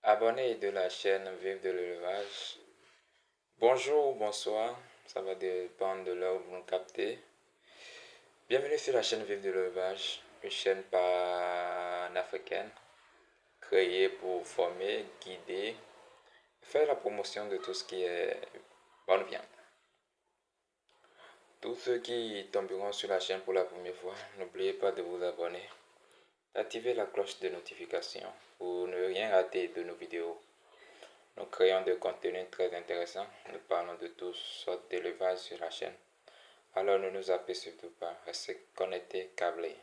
Abonné de la chaîne Vive de l'élevage. Bonjour ou bonsoir, ça va dépendre de l'heure où vous me captez. Bienvenue sur la chaîne Vive de l'élevage, une chaîne panafricaine créée pour former, guider, faire la promotion de tout ce qui est bonne viande. Tous ceux qui tomberont sur la chaîne pour la première fois, n'oubliez pas de vous abonner, d'activer la cloche de notification pour ne rien rater de nos vidéos. Nous créons des contenus très intéressants. Nous parlons de toutes sortes d'élevage sur la chaîne. Alors ne nous appelez surtout pas. Restez connectés, câblés.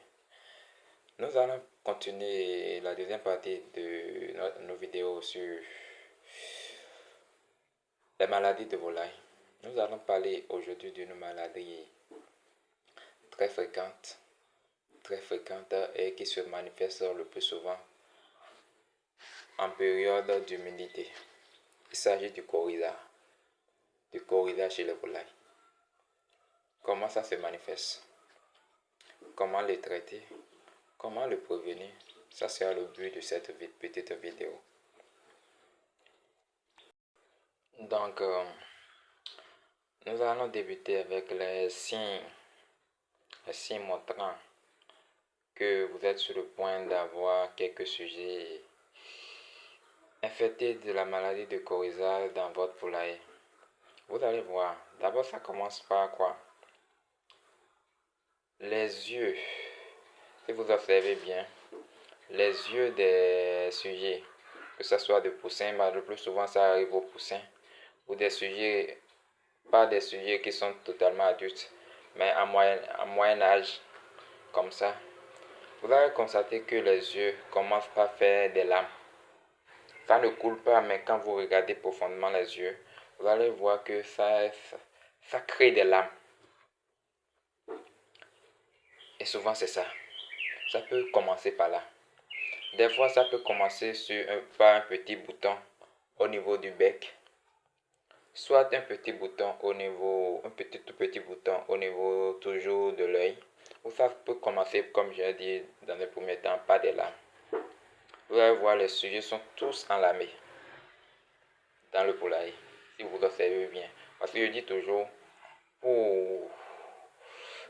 Nous allons continuer la deuxième partie de nos vidéos sur les maladies de volaille. Nous allons parler aujourd'hui d'une maladie très fréquente et qui se manifeste le plus souvent en période d'humidité. Il s'agit du coryza chez les volailles. Comment ça se manifeste? Comment le traiter? Comment le prévenir? Ça sera le but de cette petite vidéo. Donc, nous allons débuter avec les signes montrant que vous êtes sur le point d'avoir quelques sujets infectés de la maladie de coryza dans votre poulailler. Vous allez voir, d'abord ça commence par quoi? Les yeux. Si vous observez bien, les yeux des sujets, que ce soit de poussins, mais le plus souvent ça arrive aux poussins, ou des sujets, pas des sujets qui sont totalement adultes, mais à moyen âge, comme ça, vous allez constater que les yeux commencent par faire des lames. Ça ne coule pas, mais quand vous regardez profondément les yeux, vous allez voir que ça crée des lames. Et souvent c'est ça. Ça peut commencer par là. Des fois, ça peut commencer par un petit bouton au niveau du bec, soit un petit bouton au niveau, tout petit bouton au niveau toujours de l'œil, ou ça peut commencer, comme j'ai dit dans le premier temps, par des lames. Vous allez voir, les sujets sont tous enlamés dans le poulailler, si vous observez bien. Parce que je dis toujours, pour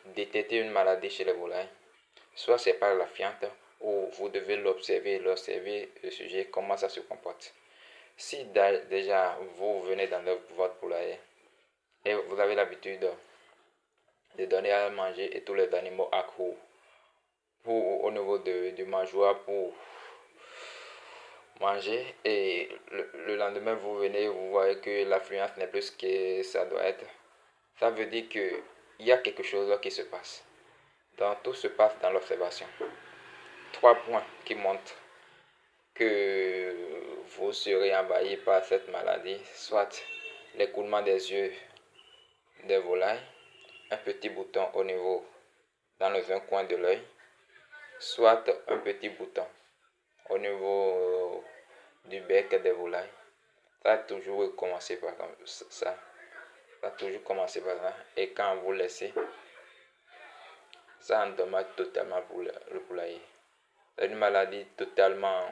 détecter une maladie chez les volailles, soit c'est par la fiente, ou vous devez l'observer, le sujet, comment ça se comporte. Si déjà vous venez dans votre poulailler et vous avez l'habitude de donner à manger et tous les animaux accourent au niveau du mangeoire pour manger, et le lendemain vous venez, vous voyez que l'affluence n'est plus ce que ça doit être, ça veut dire qu'il y a quelque chose qui se passe. Donc tout se passe dans l'observation. 3 points qui montrent que vous serez envahi par cette maladie, soit l'écoulement des yeux des volailles, un petit bouton au niveau dans un coin de l'œil, soit un petit bouton au niveau du bec des volailles. Ça a toujours commencé par ça. Ça a toujours commencé par là. Et quand vous laissez, ça endommage totalement le poulailler. C'est une maladie totalement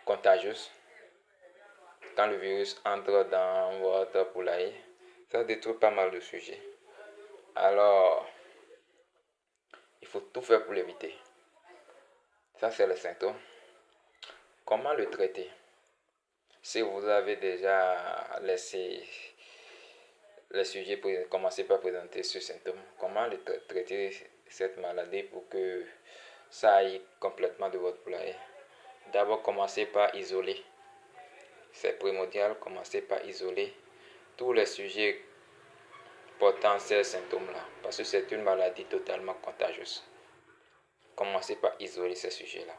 contagieuse. Quand le virus entre dans votre poulailler, ça détruit pas mal de sujets. Alors, il faut tout faire pour l'éviter. Ça, c'est le symptôme. Comment le traiter? Si vous avez déjà laissé les sujets commencer par présenter ce symptôme, comment traiter cette maladie pour que ça aille complètement de votre poulailler? D'abord, commencez par isoler. C'est primordial, commencez par isoler tous les sujets portant ces symptômes-là, parce que c'est une maladie totalement contagieuse. Commencez par isoler ces sujets-là.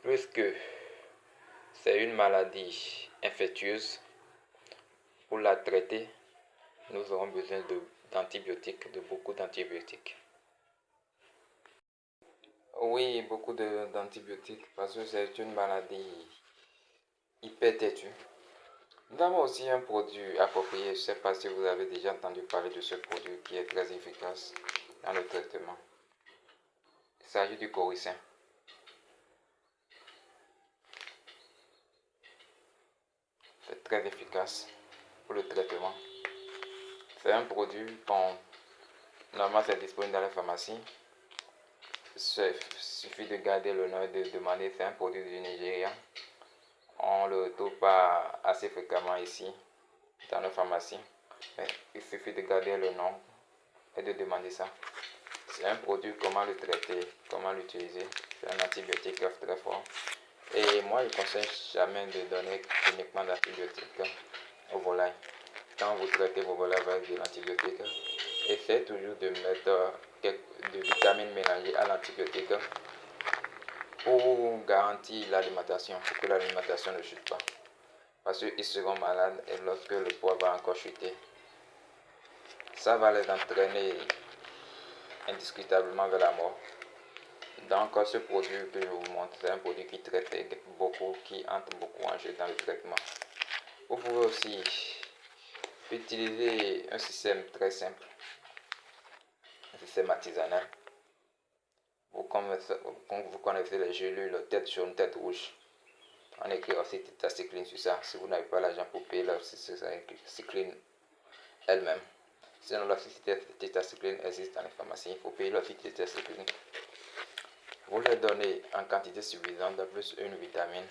Puisque c'est une maladie infectieuse, pour la traiter, nous aurons besoin d'antibiotiques, de beaucoup d'antibiotiques. Oui, beaucoup d'antibiotiques, parce que c'est une maladie hyper têtue. Nous avons aussi un produit approprié. Je ne sais pas si vous avez déjà entendu parler de ce produit qui est très efficace dans le traitement. Il s'agit du corycin. très efficace pour le traitement. C'est un produit, bon, normalement c'est disponible dans les pharmacies. Il suffit de garder le nom et de demander. C'est un produit du Nigeria. On le trouve pas assez fréquemment ici dans nos pharmacies. Mais il suffit de garder le nom et de demander ça. C'est un produit, comment le traiter, comment l'utiliser. C'est un antibiotique très fort. Et moi, je ne conseille jamais de donner uniquement d'antibiotiques aux volailles. Quand vous traitez vos volailles avec de l'antibiotique, essayez toujours de mettre quelques de vitamines mélangées à l'antibiotique pour garantir l'alimentation, pour que l'alimentation ne chute pas. Parce qu'ils seront malades et lorsque le poids va encore chuter, ça va les entraîner indiscutablement vers la mort. Donc ce produit que je vous montre, c'est un produit qui traite beaucoup, qui entre beaucoup en jeu dans le traitement. Vous pouvez aussi utiliser un système très simple, un système artisanal. Vous connaissez les gélules tête jaune, tête rouge. On écrit aussi Tétracycline sur ça. Si vous n'avez pas l'argent pour payer la Tétracycline elle-même. Sinon, la Tétracycline existe dans les pharmacies. Il faut payer la Tétracycline. Vous les donnez en quantité suffisante de plus une vitamine.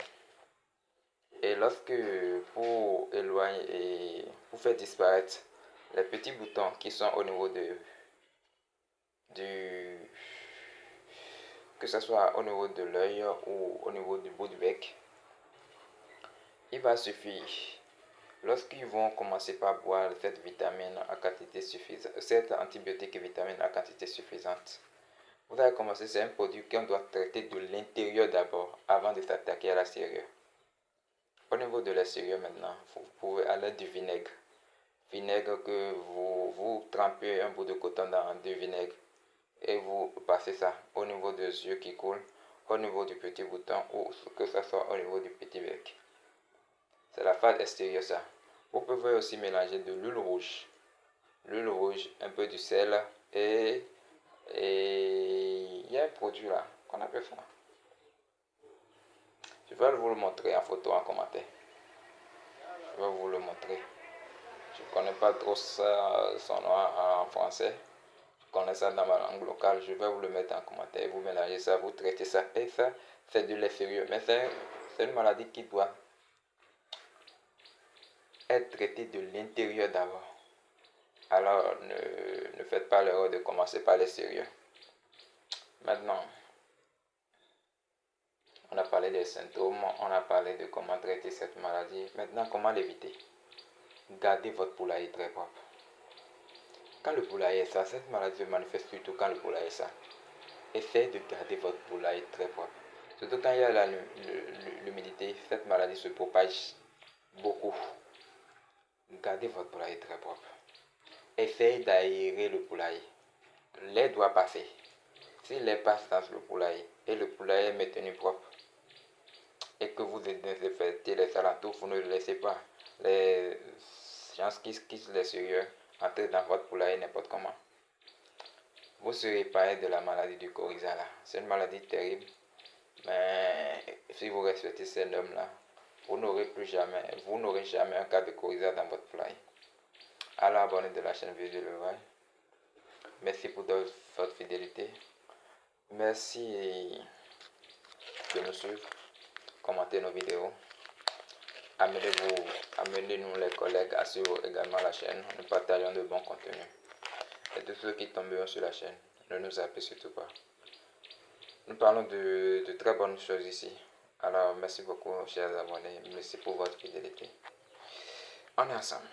Et lorsque pour éloigner et pour faire disparaître les petits boutons qui sont au niveau que ce soit au niveau de l'œil ou au niveau du bout du bec, il va suffire, lorsqu'ils vont commencer par boire cette vitamine à quantité suffisante, cette antibiotique et vitamine à quantité suffisante, vous allez commencer, c'est un produit qu'on doit traiter de l'intérieur d'abord, avant de s'attaquer à l'extérieur. Au niveau de l'extérieur maintenant, vous pouvez à l'aide du vinaigre. Vinaigre que vous trempez un bout de coton dans du vinaigre et vous passez ça au niveau des yeux qui coulent, au niveau du petit bouton ou que ce soit au niveau du petit bec. C'est la phase extérieure ça. Vous pouvez aussi mélanger de l'huile rouge, un peu du sel et il y a un produit là qu'on appelle ça. Je vais vous le montrer en photo, en commentaire. Je vais vous le montrer. Je ne connais pas trop ça, son nom en français. Je connais ça dans ma langue locale. Je vais vous le mettre en commentaire. Vous mélangez ça, vous traitez ça. Et ça, c'est de l'extérieur. Mais c'est une maladie qui doit être traitée de l'intérieur d'abord. Alors, ne faites pas l'erreur de commencer par l'extérieur. Maintenant, on a parlé des symptômes, on a parlé de comment traiter cette maladie. Maintenant, comment l'éviter? Gardez votre poulailler très propre. Quand le poulailler est ça, cette maladie se manifeste surtout quand le poulailler est ça. Essayez de garder votre poulailler très propre. Surtout quand il y a l'humidité, cette maladie se propage beaucoup. Gardez votre poulailler très propre. Essayez d'aérer le poulailler. L'air doit passer. Si l'air passe dans le poulailler et le poulailler est maintenu propre et que vous désinfectez les alentours, vous ne laissez pas les gens qui quittent l'extérieur entrer dans votre poulailler n'importe comment. Vous serez épargné de la maladie du coryza. C'est une maladie terrible. Mais si vous respectez ces normes-là, vous n'aurez jamais un cas de coryza dans votre poulailler. Alors abonnez de la chaîne Vieux de l'Élevage. Merci pour votre fidélité. Merci de nous suivre. Commentez nos vidéos. Amenez-nous les collègues à suivre également la chaîne. Nous partageons de bons contenus. Et tous ceux qui tomberont sur la chaîne, ne nous zappez surtout pas. Nous parlons de très bonnes choses ici. Alors merci beaucoup chers abonnés. Merci pour votre fidélité. On est ensemble.